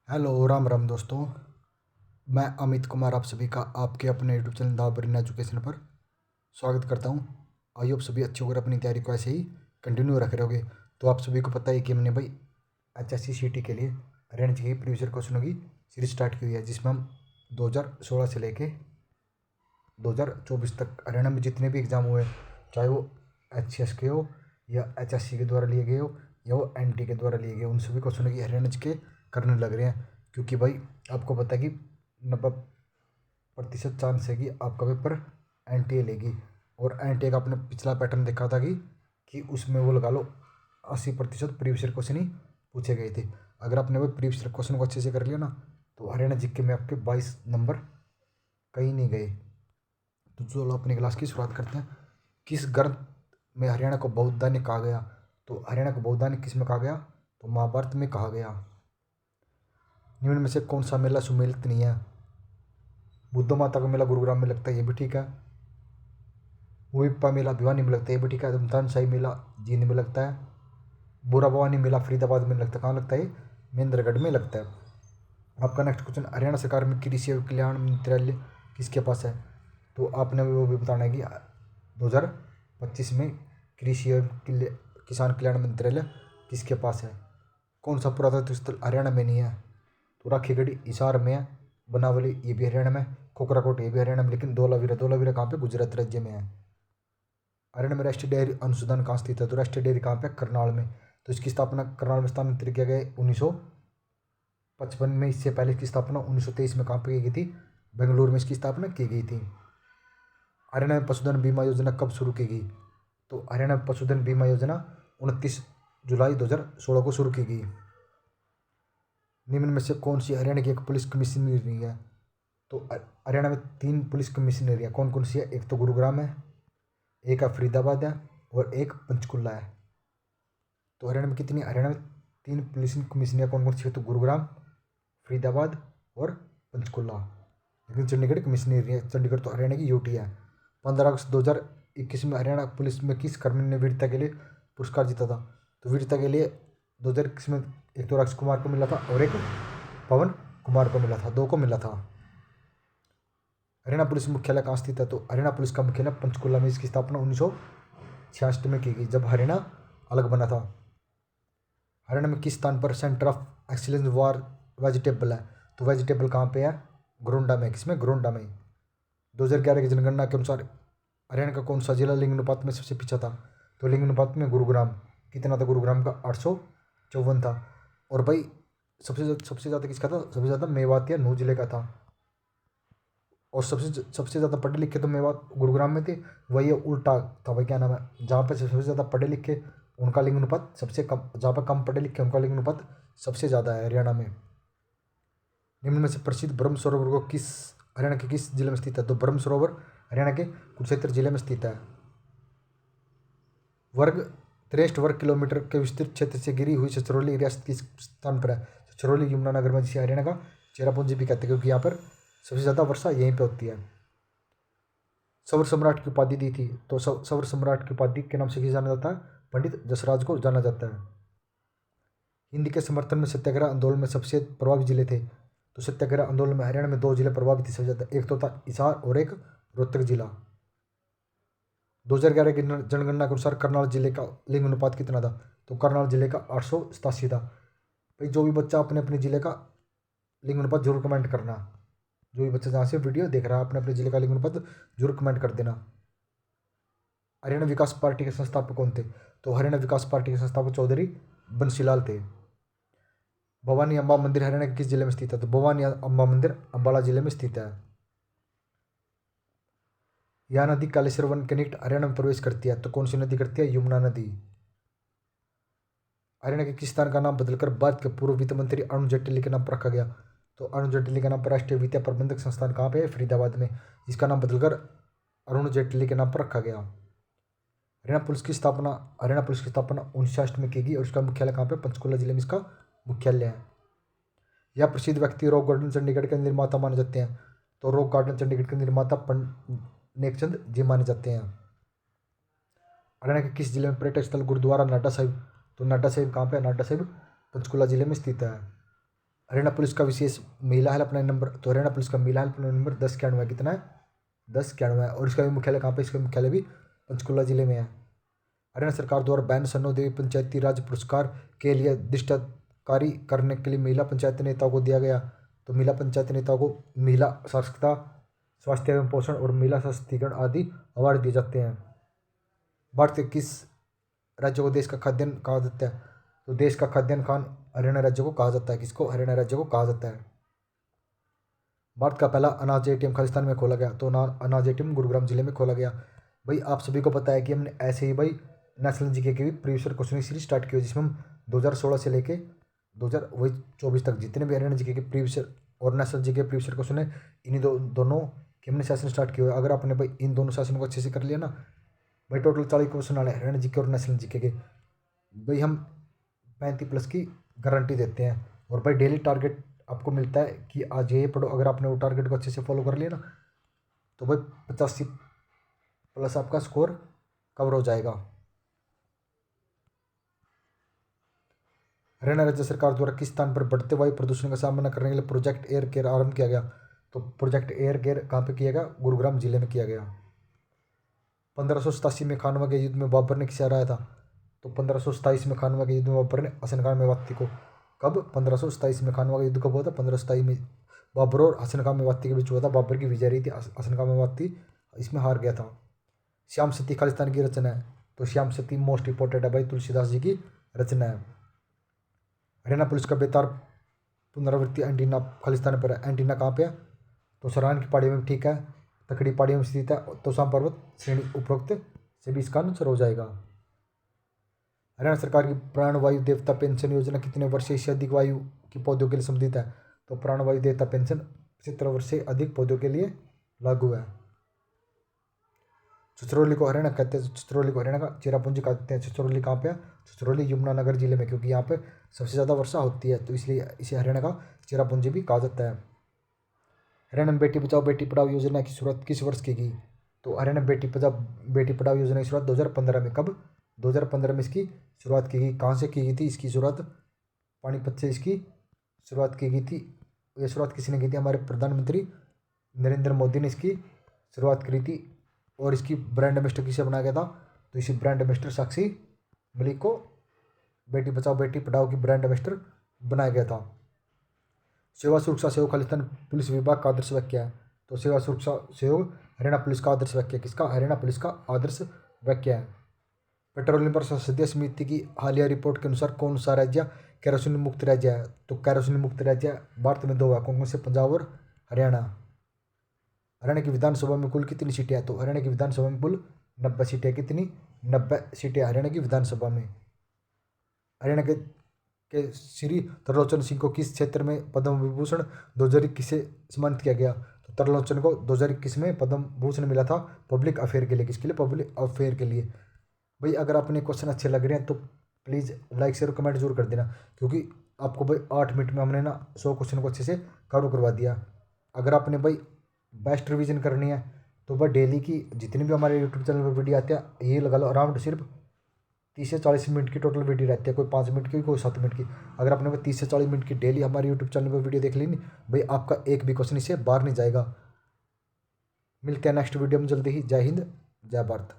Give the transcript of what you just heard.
Hello Ram Ram दोस्तों। मैं अमित कुमार आप सभी का आपके अपने YouTube channel the brain education पर स्वागत करता हूं। आई होप सभी अच्छे होकर अपनी तैयारी को ऐसे ही कंटिन्यू रखे रहोगे। तो आप सभी को पता है कि हमने भाई HSC के लिए हरियाणा के प्रीवियस ईयर क्वेश्चनों की सीरीज स्टार्ट की हुई है, जिसमें हम 2016 से लेके 2024 तक हरियाणा में जितने भी एग्ज़ाम हुए, चाहे वो HCS के हो या HSC के द्वारा लिए गए हो या वो NT के द्वारा लिए गए, उन सभी क्वेश्चनों की हरियाणा के करने लग रहे हैं। क्योंकि भाई आपको पता है कि 90% चांस है कि आपका पेपर NTA लेगी। और NTA का आपने पिछला पैटर्न देखा था कि उसमें वो लगा लो 80% प्रीवियस ईयर क्वेश्चन ही पूछे गए थे। अगर आपने वो प्रीवियस ईयर क्वेश्चन को अच्छे से कर लिया ना, तो हरियाणा जीके में आपके 22 नंबर कहीं नहीं गए। तो चलो अपनी क्लास की शुरुआत करते हैं। किस ग्रंथ में हरियाणा को बौद्धान्य कहा गया? तो हरियाणा को बौद्धान्य किस में कहा गया? तो महाभारत में कहा गया। निम्न में से कौन सा मेला सुमेलित नहीं है? बुद्ध माता का मेला गुरुग्राम में लगता है, ये भी ठीक है। हुइप्पा मेला भिवानी में लगता है, ये भी ठीक है। धमतान शाही मेला जींद में लगता है। बोरा भवानी मेला फरीदाबाद में लगता है। कहाँ लगता है? महेंद्रगढ़ में लगता है। आपका नेक्स्ट क्वेश्चन, हरियाणा सरकार में कृषि एवं कल्याण मंत्रालय किसके पास है? तो आपने वो भी बताना है कि 2025 में कृषि एवं किसान कल्याण मंत्रालय किसके पास है। कौन सा पुरातत्व स्थल हरियाणा में नहीं है? तो राखीगढ़ी हिसार में है। बनावली ये भी हरियाणा में। खोखराकोट ये भी हरियाणा में, लेकिन धौलावीरा कहाँ पे? गुजरात राज्य में है। हरियाणा में राष्ट्रीय डेयरी अनुसंधान कहाँ स्थित है? तो राष्ट्रीय डेयरी कहाँ पे? करनाल में। तो इसकी स्थापना करनाल में स्थानांतरित किया गया 1955 में। इससे पहले इसकी स्थापना 1923 में कहाँ पे की गई थी? बेंगलुरु में इसकी स्थापना की गई थी। हरियाणा में पशुधन बीमा योजना कब शुरू की गई? तो हरियाणा में पशुधन बीमा योजना 29 जुलाई 2016 को शुरू की गई। निम्न में से कौन सी हरियाणा की एक पुलिस कमिश्नरी है? तो हरियाणा में 3 पुलिस कमिश्नरियाँ कौन कौन सी है? एक तो गुरुग्राम है, एक है फरीदाबाद है और एक पंचकुला है। तो हरियाणा में कितनी? हरियाणा में 3 पुलिस कमिश्नरियाँ कौन कौन सी है? तो गुरुग्राम, फरीदाबाद और पंचकुला। लेकिन चंडीगढ़ कमिश्नरी है। चंडीगढ़ तो हरियाणा की यूटी है। 15 अगस्त 2021 में हरियाणा पुलिस में किस कर्मी ने वीरता के लिए पुरस्कार जीता था? तो वीरता के लिए 2021 में एक तो राकेश कुमार को मिला था और एक पवन कुमार को मिला था, 2 को मिला था। हरियाणा पुलिस मुख्यालय कहाँ स्थित है? तो हरियाणा पुलिस का मुख्यालय पंचकुला में। इसकी स्थापना 1966 में की गई, जब हरियाणा अलग बना था। हरियाणा में किस स्थान पर centre of excellence war vegetable है? तो वेजिटेबल कहाँ पे है? गोंडा में। किसमें? गोंडा में। 2011 की जनगणना के अनुसार हरियाणा का कौन सा जिला लिंग अनुपात में सबसे पीछा था? तो लिंग अनुपात में गुरुग्राम। कितना था गुरुग्राम का? 854 था। और भाई सबसे ज़्यादा किसका था? सबसे ज़्यादा मेवात या नूह जिले का था। और सबसे ज़्यादा पढ़े लिखे तो मेवात गुरुग्राम में थे। वही उल्टा था भाई, क्या नाम है, जहाँ पर सबसे ज़्यादा पढ़े लिखे उनका लिंग अनुपात सबसे कम, जहाँ पर कम पढ़े लिखे उनका लिंग अनुपात सबसे ज़्यादा है हरियाणा में। निम्न में से प्रसिद्ध ब्रह्म सरोवर को किस हरियाणा के किस जिले में स्थित है? तो ब्रह्म सरोवर हरियाणा के कुरुक्षेत्र जिले में स्थित है। वर्ग 63 वर्ग किलोमीटर के विस्तृत क्षेत्र से घिरी हुई छछरौली रियासत किस स्थान पर है? छछरौली यमुनानगर में, जिसे हरियाणा का चेरापूंजी भी कहते हैं, क्योंकि यहाँ पर सबसे ज़्यादा वर्षा यहीं पे होती है। सौर सम्राट की उपाधि दी थी, तो सौर सम्राट की उपाधि के नाम से किसे जाना जाता है? पंडित जसराज को जाना जाता है। हिंदी के समर्थन में सत्याग्रह आंदोलन में सबसे प्रभावी जिले थे? तो सत्याग्रह आंदोलन में हरियाणा में 2 जिले प्रभावित थे सबसे ज़्यादा, एक तो था हिसार और एक रोहतक जिला। 2011 की जनगणना के अनुसार करनाल जिले का लिंग अनुपात कितना था? तो करनाल जिले का 887 था। भाई जो भी बच्चा अपने अपने जिले का लिंग अनुपात जरूर कमेंट करना। जो भी बच्चा जहाँ से वीडियो देख रहा है अपने अपने जिले का लिंग अनुपात जरूर कमेंट कर देना। हरियाणा विकास पार्टी के संस्थापक कौन थे? तो हरियाणा विकास पार्टी के संस्थापक चौधरी बंसीलाल थे। भवानी अम्बा मंदिर हरियाणा के किस जिले में स्थित है? तो भवानी अम्बा मंदिर अम्बाला जिले में स्थित है। यह नदी कालेश्वर वन के निकट हरियाणा में प्रवेश करती है, तो कौन सी नदी करती है? यमुना नदी। हरियाणा के किस स्थान का नाम बदलकर भारत के पूर्व वित्त मंत्री अरुण जेटली के नाम पर रखा गया? तो अरुण जेटली के नाम पर राष्ट्रीय वित्तीय प्रबंधक संस्थान कहाँ पे है? फरीदाबाद में। इसका नाम बदलकर अरुण जेटली के नाम पर रखा गया। हरियाणा पुलिस की स्थापना 1966 में की गई और इसका मुख्यालय कहाँ पे? पंचकुला जिले में इसका मुख्यालय है। यह प्रसिद्ध व्यक्ति रॉक गार्डन चंडीगढ़ के निर्माता माने जाते हैं? तो रॉक गार्डन चंडीगढ़ के निर्माता नेकचंद जी माने जाते हैं। हरियाणा के किस जिले में पर्यटक स्थल गुरुद्वारा नाडा साहिब? तो नाडा साहिब कहाँ पे है? नाडा साहिब पंचकुला जिले में स्थित है। हरियाणा पुलिस का विशेष महिला हेल्पलाइन नंबर, तो हरियाणा पुलिस का महिला हेल्पलाइन नंबर 1091 कितना है, 1091। और इसका भी मुख्यालय कहाँ पे, इसका मुख्यालय भी पंचकुला जिले में है। हरियाणा सरकार द्वारा बैन सन्नो पंचायती राज पुरस्कार के लिए दृष्टकारी करने के लिए महिला पंचायत नेताओं को दिया गया। तो महिला पंचायत नेताओं को महिला साक्षरता, स्वास्थ्य एवं पोषण और महिला सशक्तिकरण आदि अवार्ड दिए जाते हैं। भारत के किस राज्य को देश का खाद्यान्न कहा जाता है, तो देश का खाद्यान्न खान हरियाणा राज्य को कहा जाता है। किसको, हरियाणा राज्य को कहा जाता है। भारत का पहला अनाज एटीएम खालिस्तान में खोला गया, तो अनाज एटीएम गुरुग्राम जिले में खोला गया। भाई आप सभी को पता है कि हमने ऐसे ही भाई नेशनल जीके की भी प्रीवियस क्वेश्चन सीरीज स्टार्ट की है, जिसमें हम 2016 से लेके 2024 तक जितने भी हरियाणा जीके के प्रीवियस और नेशनल जीके प्रीवियस क्वेश्चन है, इन्हीं दोनों के हमने सेशन स्टार्ट किए हुए। अगर आपने भाई इन दोनों सेशन को अच्छे से कर लिया ना, भाई टोटल 40 क्वेश्चन आने हरियाणा जीके और नेशनल जीके के, भाई हम 35+ की गारंटी देते हैं। और भाई डेली टारगेट आपको मिलता है कि आज ये पढ़ो। अगर आपने वो टारगेट को अच्छे से फॉलो कर लिया ना, तो भाई 85+ आपका स्कोर कवर हो जाएगा। हरियाणा राज्य सरकार द्वारा किस स्थान पर बढ़ते वायु प्रदूषण का सामना करने के लिए प्रोजेक्ट एयर केयर आरंभ किया गया, तो प्रोजेक्ट एयर केयर कहाँ पे किया गया, गुरुग्राम जिले में किया गया। 1587 में खानवा के युद्ध में बाबर ने किसे हराया था, तो 1527 में खानवा के युद्ध में बाबर ने हसन खान मेवाती को। कब, 1527 में खानवा का युद्ध कब हुआ था, 1527 में बाबर और हसन खान मेवाती के बीच हुआ था। बाबर की विजय रही थी, हसन खान मेवाती इसमें हार गया था। श्याम सती खालिस्तान की रचना है, तो श्याम सती मोस्ट इंपॉर्टेंट है भाई, तुलसीदास जी की रचना है। हरियाणा पुलिस का बेतार पुनरावृत्ति एंटीना खालिस्तान पर है। एंटीना कहाँ पे है, तो सरान की पहाड़ियों में, ठीक है, तकड़ी पहाड़ियों में स्थित है। तोशाम पर्वत श्रेणी उपरोक्त से भी इसका आंसर हो जाएगा। हरियाणा सरकार की प्राणवायु देवता पेंशन योजना कितने वर्ष से अधिक वायु की पौधों के लिए संबंधित है, तो प्राणवायु देवता पेंशन 70 वर्ष से अधिक पौधों के लिए लागू है। छछरौली को हरियाणा कहते हैं, छछरौली को हरियाणा का चेरापूंजी कहते हैं। छछरौली कहाँ पे है, छछरौली यमुनानगर जिले में, क्योंकि यहाँ पे सबसे ज़्यादा वर्षा होती है, तो इसलिए इसे हरियाणा का चेरापूंजी भी कहा जाता है। हरियाणा में बेटी बचाओ बेटी पढ़ाओ योजना की शुरुआत किस वर्ष की गई, तो हरियाणा बेटी पढ़ाओ योजना की शुरुआत 2015 में। कब, 2015 में इसकी शुरुआत की गई। कहाँ से की गई थी इसकी शुरुआत, पानीपत से इसकी शुरुआत की गई थी। ये शुरुआत किसने की थी, हमारे प्रधानमंत्री नरेंद्र मोदी ने इसकी शुरुआत करी थी। और इसकी ब्रांड एम्बेसडर किसे बनाया गया था, तो इसी ब्रांड एम्बेसडर साक्षी मलिक को बेटी बचाओ बेटी पढ़ाओ की ब्रांड एम्बेसडर बनाया गया था। सेवा सुरक्षा सहयोग खालिस्तान पुलिस विभाग का आदर्श वाक्य है, तो सेवा सुरक्षा सहयोग हरियाणा पुलिस का आदर्श वाक्य, किसका, हरियाणा पुलिस का आदर्श वाक्य है। पेट्रोलियम पर संसदीय समिति की हालिया रिपोर्ट के अनुसार कौन सा राज्य केरोसिन मुक्त राज्य है, तो केरोसिन मुक्त राज्य भारत में 2 है, कौन से, पंजाब और हरियाणा। हरियाणा की विधानसभा में कुल कितनी सीटें हैं, तो हरियाणा की विधानसभा में कुल 90 सीटें। कितनी, 90 सीटें हरियाणा की विधानसभा में। हरियाणा के श्री त्रिलोचन सिंह को किस क्षेत्र में पद्म विभूषण 2021 से सम्मानित किया गया, तो त्रिलोचन को 2021 में पद्म भूषण मिला था पब्लिक अफेयर के लिए। किसके लिए, पब्लिक अफेयर के लिए। भाई अगर आपने क्वेश्चन अच्छे लग रहे हैं तो प्लीज़ लाइक शेयर कमेंट जरूर कर देना, क्योंकि आपको भाई 8 मिनट में हमने ना 100 क्वेश्चन को अच्छे से कवर करवा दिया। अगर आपने भाई बेस्ट रिवीजन करनी है तो भाई डेली की जितनी भी हमारे यूट्यूब चैनल पर वीडियो आती है, ये लगा लो अराउंड सिर्फ 30 से 40 मिनट की टोटल वीडियो रहती है, कोई 5 मिनट की कोई 7 मिनट की। अगर आपने भाई 30 से 40 मिनट की डेली हमारे यूट्यूब चैनल पर वीडियो देख ली नहीं भाई, आपका एक भी क्वेश्चन इससे बाहर नहीं जाएगा। मिलते हैं नेक्स्ट वीडियो में जल्दी ही। जय हिंद, जय भारत।